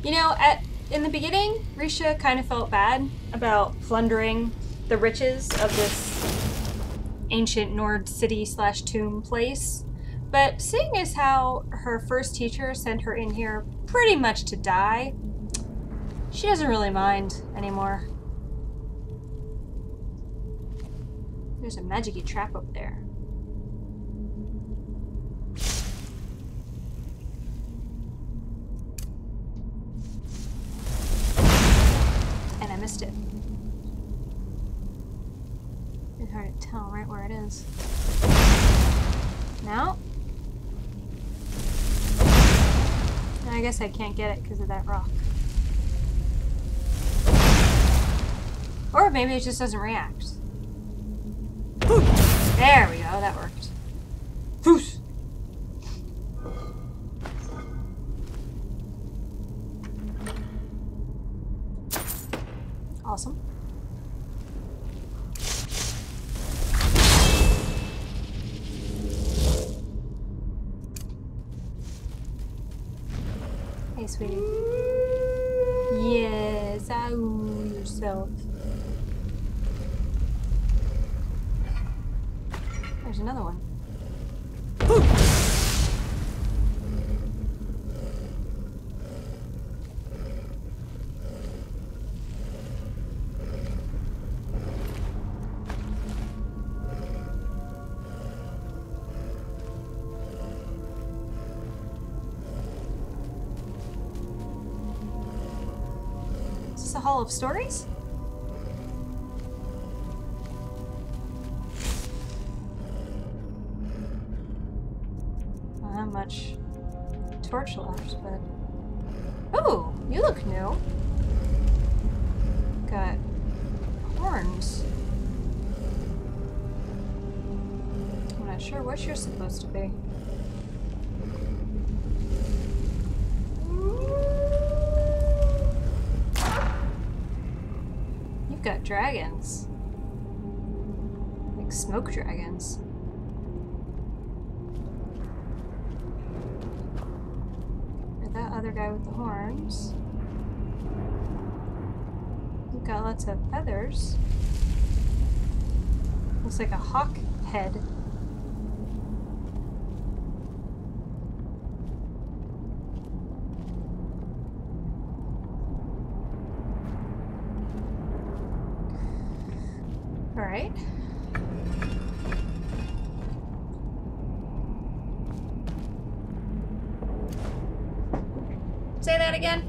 You know, in the beginning, Reesha kind of felt bad about plundering the riches of this ancient Nord city slash tomb place. But seeing as how her first teacher sent her in here pretty much to die, she doesn't really mind anymore. There's a magic-y trap up there. And I missed it. It's hard to tell right where it is. Now? I guess I can't get it because of that rock. Or maybe it just doesn't react. There we go, that worked. Foos! Awesome. Hey, sweetie. Yes, ow yourself. There's another one. Is this a hall of stories? Not much torch left, but... Oh, you look new. Got horns. I'm not sure what you're supposed to be. You've got dragons. Like smoke dragons. That other guy with the horns. You've got lots of feathers. Looks like a hawk head. All right. Say that again.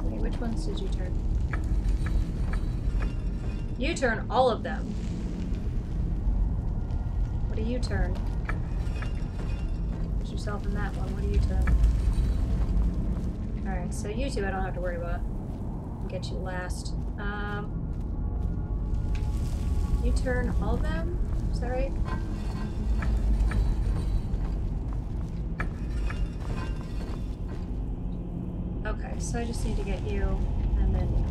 Wait, which ones did you turn? You turn all of them. What do you turn? Put yourself in that one. What do you turn? Alright, so you two I don't have to worry about. I'll get you last. You turn all of them? Is that right? Okay, so I just need to get you, and then you.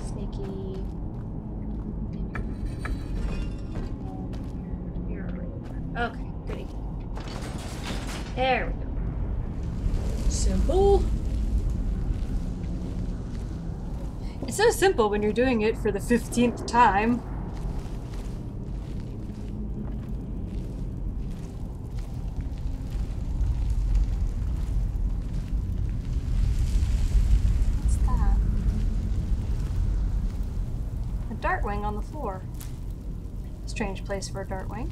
Sneaky. Okay, goody. There we go. Simple. It's so simple when you're doing it for the 15th time. What's that? A dartwing on the floor. Strange place for a dartwing.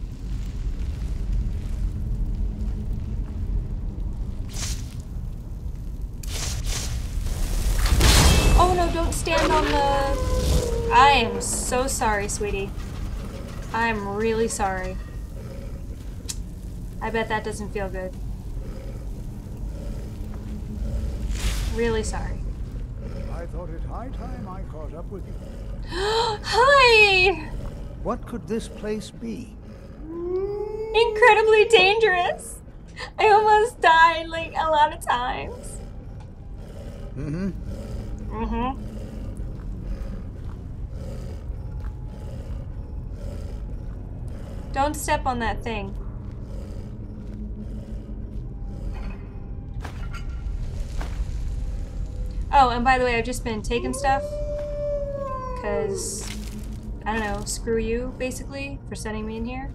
Oh no, don't stand on the... I am so sorry, sweetie. I'm really sorry. I bet that doesn't feel good. Really sorry. I thought it high time I caught up with you. Hi! What could this place be? Incredibly dangerous. I almost died like a lot of times. Mm-hmm. Mm-hmm. Don't step on that thing. Oh, and by the way, I've just been taking stuff. Because, I don't know, screw you, basically, for sending me in here.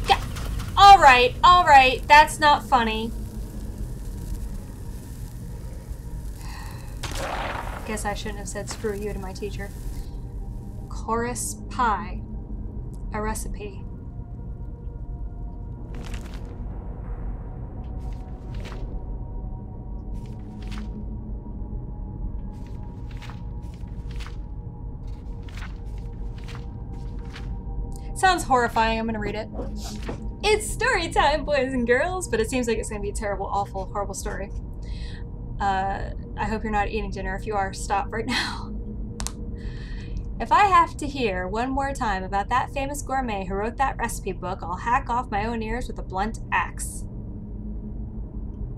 Yeah. Alright, that's not funny. Guess I shouldn't have said screw you to my teacher. Chorus pie. A recipe. Sounds horrifying. I'm gonna read it. It's story time, boys and girls, but it seems like it's gonna be a terrible, awful, horrible story. I hope you're not eating dinner. If you are, stop right now. If I have to hear one more time about that famous gourmet who wrote that recipe book, I'll hack off my own ears with a blunt axe.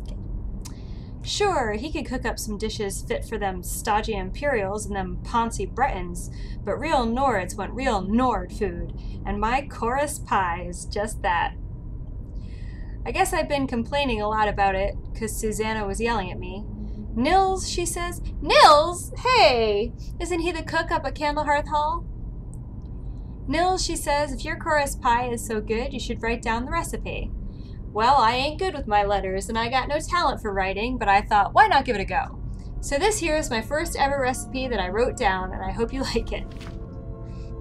Okay. Sure, he could cook up some dishes fit for them stodgy Imperials and them poncy Bretons, but real Nords want real Nord food, and my chorus pie is just that. I guess I've been complaining a lot about it, because Susanna was yelling at me. Nils, she says. Nils? Hey! Isn't he the cook up at Candlehearth Hall? Nils, she says, if your chorus pie is so good, you should write down the recipe. Well, I ain't good with my letters, and I got no talent for writing, but I thought, why not give it a go? So this here is my first ever recipe that I wrote down, and I hope you like it.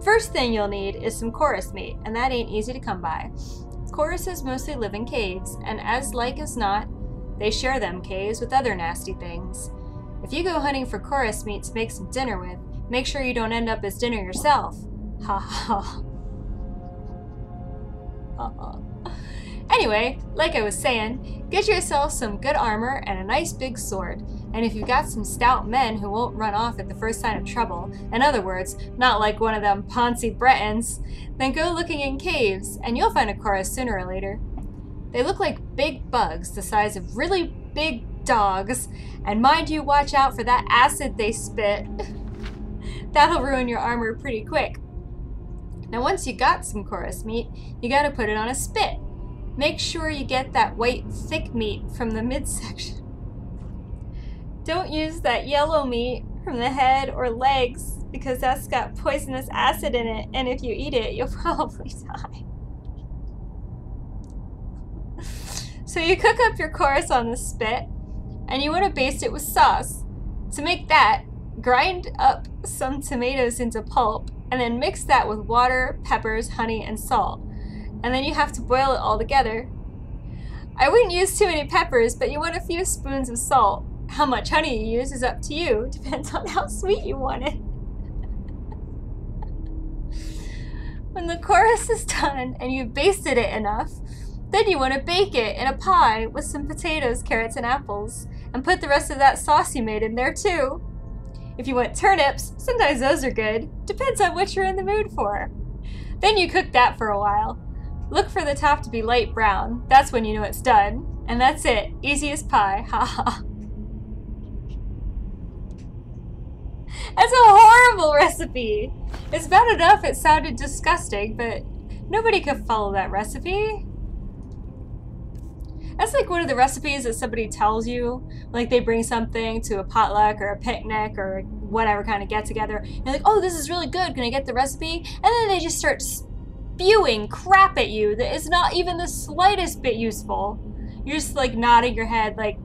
First thing you'll need is some chorus meat, and that ain't easy to come by. Choruses mostly live in caves, and as like as not, they share them caves with other nasty things. If you go hunting for chorus meat to make some dinner with, make sure you don't end up as dinner yourself. Ha ha. Ha ha. Anyway, like I was saying, get yourself some good armor and a nice big sword. And if you've got some stout men who won't run off at the first sign of trouble, in other words, not like one of them poncy Bretons, then go looking in caves, and you'll find a chorus sooner or later. They look like big bugs the size of really big dogs, and mind you watch out for that acid they spit. That'll ruin your armor pretty quick. Now once you got some chorus meat, you gotta put it on a spit. Make sure you get that white thick meat from the midsection. Don't use that yellow meat from the head or legs because that's got poisonous acid in it, and if you eat it, you'll probably die. So you cook up your chorus on the spit, and you want to baste it with sauce. To make that, grind up some tomatoes into pulp, and then mix that with water, peppers, honey, and salt. And then you have to boil it all together. I wouldn't use too many peppers, but you want a few spoons of salt. How much honey you use is up to you. Depends on how sweet you want it. When the chorus is done and you've basted it enough, then you want to bake it in a pie with some potatoes, carrots, and apples, and put the rest of that sauce you made in there too. If you want turnips, sometimes those are good. Depends on what you're in the mood for. Then you cook that for a while. Look for the top to be light brown. That's when you know it's done. And that's it. Easy as pie. Ha ha. That's a horrible recipe. It's bad enough it sounded disgusting, but nobody could follow that recipe. That's like one of the recipes that somebody tells you, like they bring something to a potluck or a picnic or whatever kind of get together, and they're like, oh, this is really good, can I get the recipe? And then they just start spewing crap at you that is not even the slightest bit useful. You're just like nodding your head like,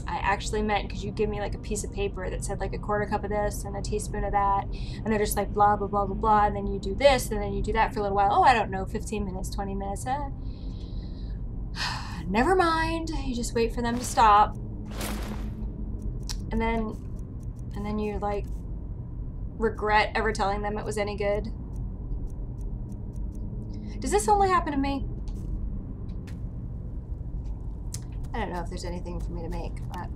I actually meant, could you give me like a piece of paper that said like a quarter cup of this and a teaspoon of that? And they're just like blah, blah, blah, blah, blah, and then you do this, and then you do that for a little while. Oh, I don't know, 15 minutes, 20 minutes, never mind. You just wait for them to stop. And then you like regret ever telling them it was any good. Does this only happen to me? I don't know if there's anything for me to make, but...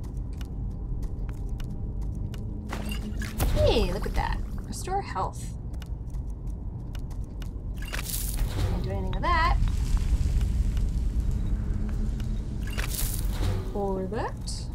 Hey, look at that. Restore health. Can't do anything with that. Or that.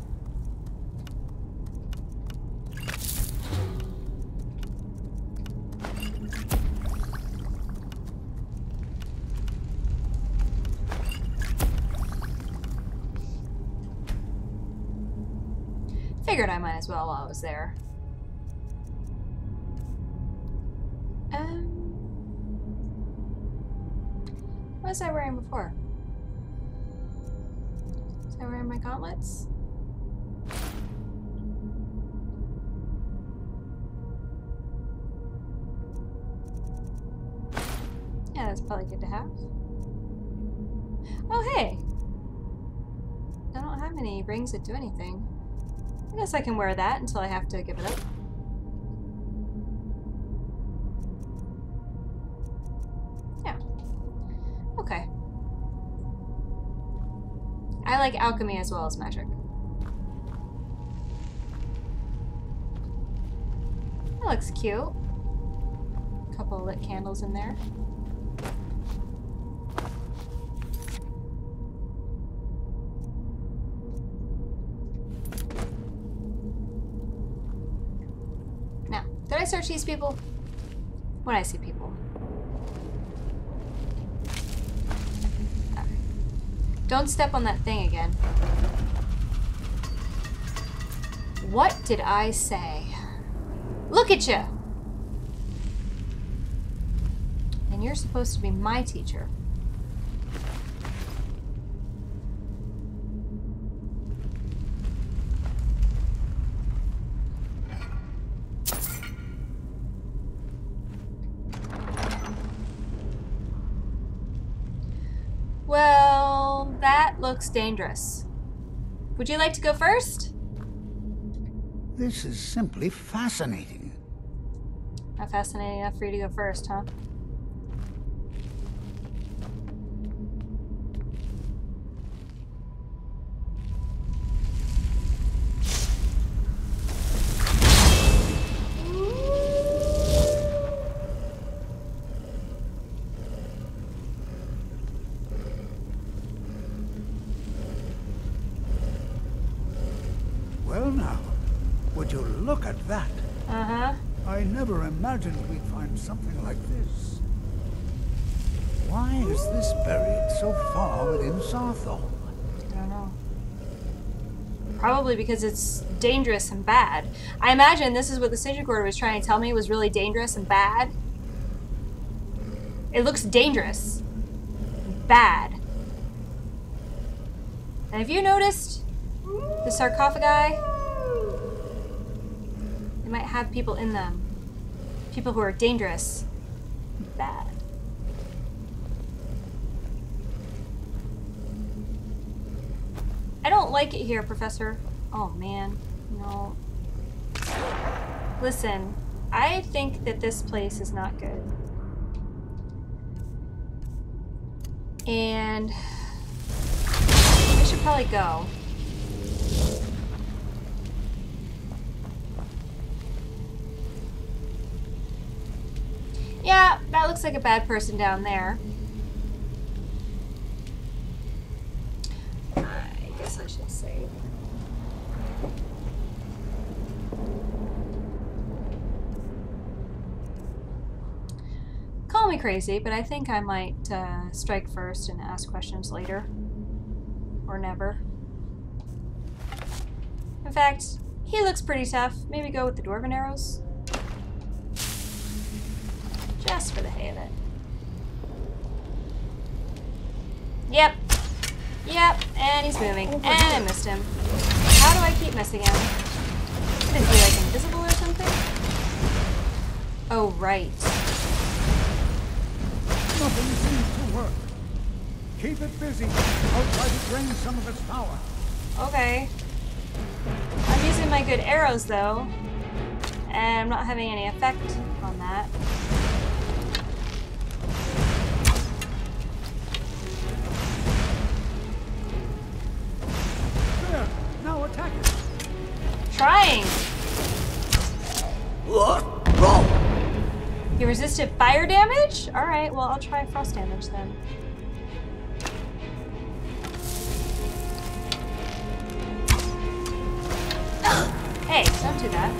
figured I might as well while I was there. What was I wearing before? Was I wearing my gauntlets? Yeah, that's probably good to have. Oh, hey! I don't have any rings that do anything. I guess I can wear that until I have to give it up. Yeah. Okay. I like alchemy as well as magic. That looks cute. Couple lit candles in there. Now, did I search these people? When I see people. Don't step on that thing again. What did I say? Look at you! And you're supposed to be my teacher. Well, that looks dangerous. Would you like to go first? This is simply fascinating. Not fascinating enough for you to go first, huh? Well now, would you look at that? Uh-huh. I never imagined we'd find something like this. Why is this buried so far within Saarthal? I don't know. Probably because it's dangerous and bad. I imagine this is what the Sigurd was trying to tell me was really dangerous and bad. It looks dangerous. Bad. And have you noticed the sarcophagi? They might have people in them. People who are dangerous. Bad. I don't like it here, Professor. Oh, man. No. Listen, I think that this place is not good. And we should probably go. Yeah, that looks like a bad person down there. I guess I should save. Call me crazy, but I think I might strike first and ask questions later. Or never. In fact, he looks pretty tough. Maybe go with the dwarven arrows. Just for the hay of it. Yep. Yep. And he's moving. And I missed him. How do I keep missing him? Is he like invisible or something? Oh, right. Nothing seems to work. Keep it busy. I'll try to drain some of its power. Okay. I'm using my good arrows though. And I'm not having any effect on that. There. Now attack it. Trying. You resisted fire damage? Alright, well I'll try frost damage then. Hey, don't do that.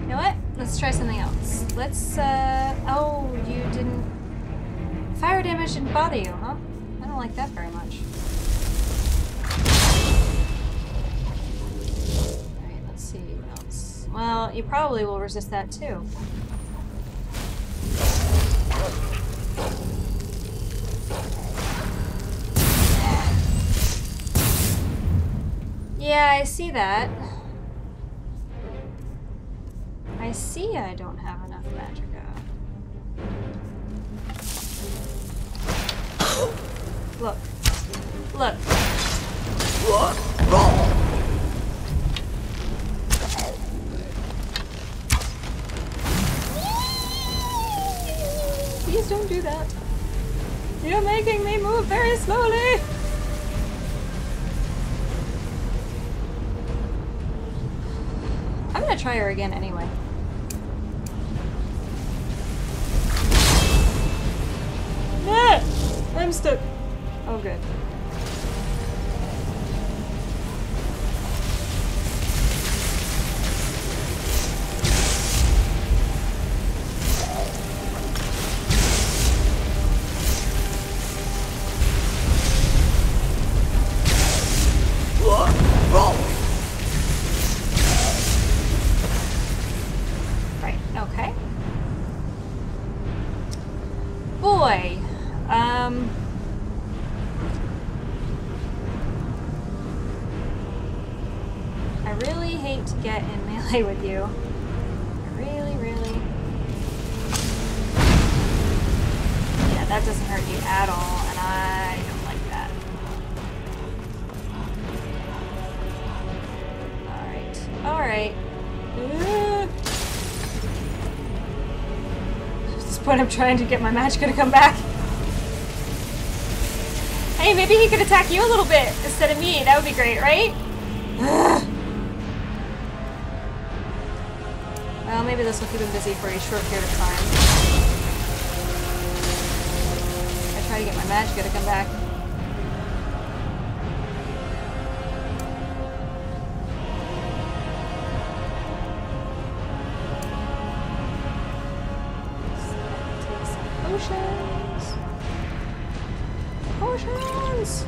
You know what? Let's try something else. Let's, oh, you didn't Fire damage didn't bother you, huh? I don't like that very much. Alright, let's see what else. Well, you probably will resist that too. Yeah, I see that. I see I don't have enough magicka. Look. Look. Please don't do that. You're making me move very slowly. I'm gonna try her again anyway. Ah! I'm stuck. Oh, good. Right, okay. Boy, I really hate to get in melee with you. I really, really... Yeah, that doesn't hurt you at all, and I don't like that. Alright. At this point I'm trying to get my magicka to come back. Hey, maybe he could attack you a little bit instead of me. That would be great, right? Well, maybe this will keep him busy for a short period of time. I try to get my magicka to come back. Take some potions. Potions!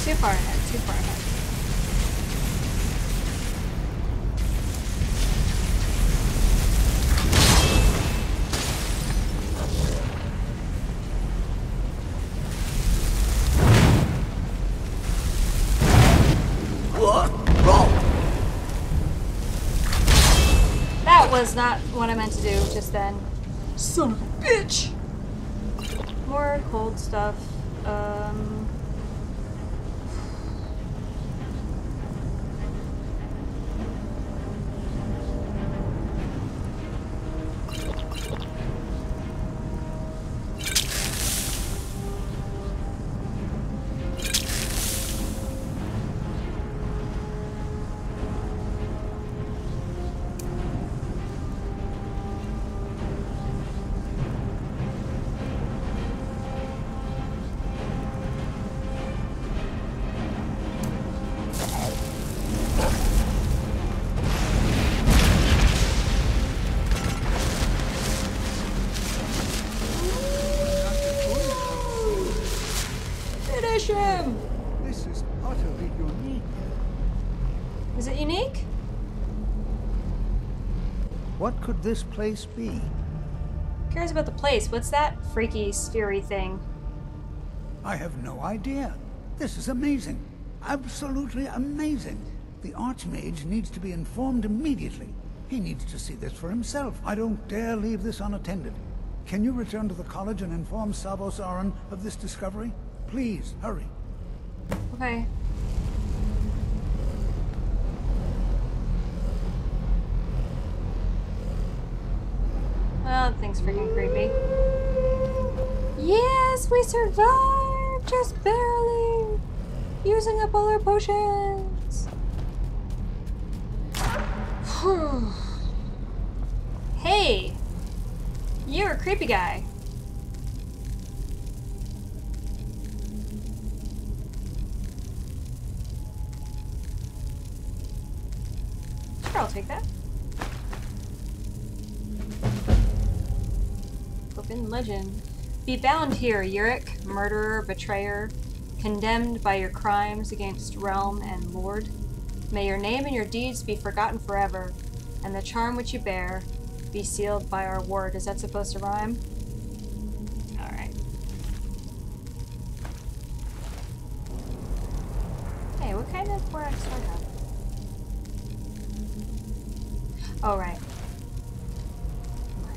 Too far ahead. That was not what I meant to do just then. Son of a bitch! More cold stuff. This is utterly unique. Is it unique? What could this place be? Who cares about the place? What's that freaky, sphery thing? I have no idea. This is amazing. Absolutely amazing. The Archmage needs to be informed immediately. He needs to see this for himself. I don't dare leave this unattended. Can you return to the college and inform Sabo Saran of this discovery? Please, hurry. Okay. Oh, thing's freaking creepy. Yes, we survived! Just barely! Using up all our potions! Hey! You're a creepy guy. Sure, I'll take that. Open legend. Be bound here, Yurik, murderer, betrayer, condemned by your crimes against realm and lord. May your name and your deeds be forgotten forever, and the charm which you bear be sealed by our ward. Is that supposed to rhyme? Alright. Hey, what kind of 4X do I have? Oh, right.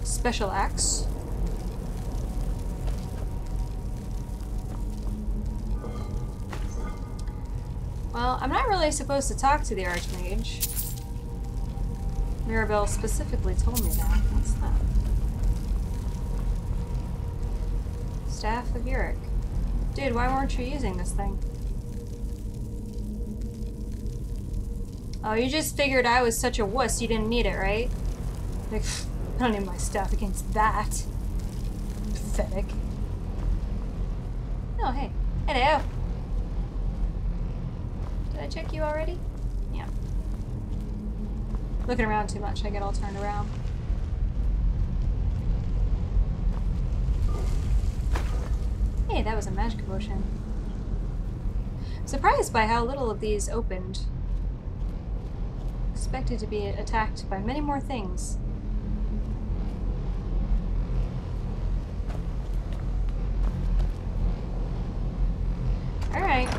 Special axe. Well, I'm not really supposed to talk to the Archmage. Mirabelle specifically told me that. What's that? Staff of Yurik. Dude, why weren't you using this thing? Oh, you just figured I was such a wuss you didn't need it, right? Like, I don't need my staff against that. Pathetic. Oh, hey. Hello. Did I check you already? Yeah. Looking around too much, I get all turned around. Hey, that was a magic potion. I'm surprised by how little of these opened. Expected to be attacked by many more things. Alright.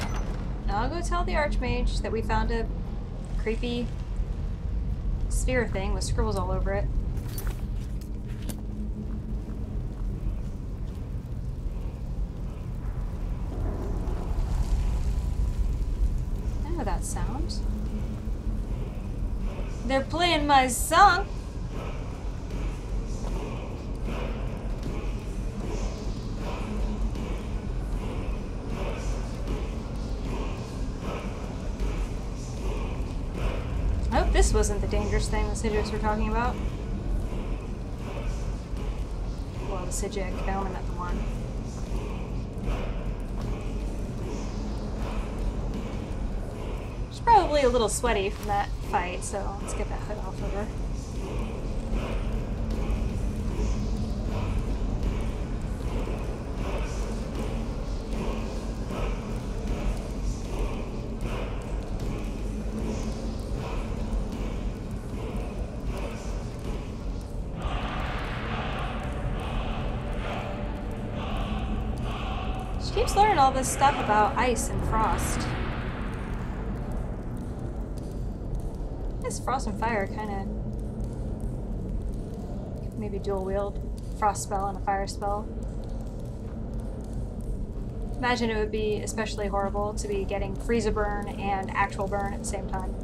Now I'll go tell the Archmage that we found a creepy sphere thing with scribbles all over it. I know that sound. They're playing my song! I hope this wasn't the dangerous thing the Sijiks were talking about. Well, the Sijik, I only met the one. She's probably a little sweaty from that fight, so let's get that hood off of her. She keeps learning all this stuff about ice and frost. This frost and fire kind of maybe dual wield frost spell and a fire spell. Imagine it would be especially horrible to be getting freezer burn and actual burn at the same time.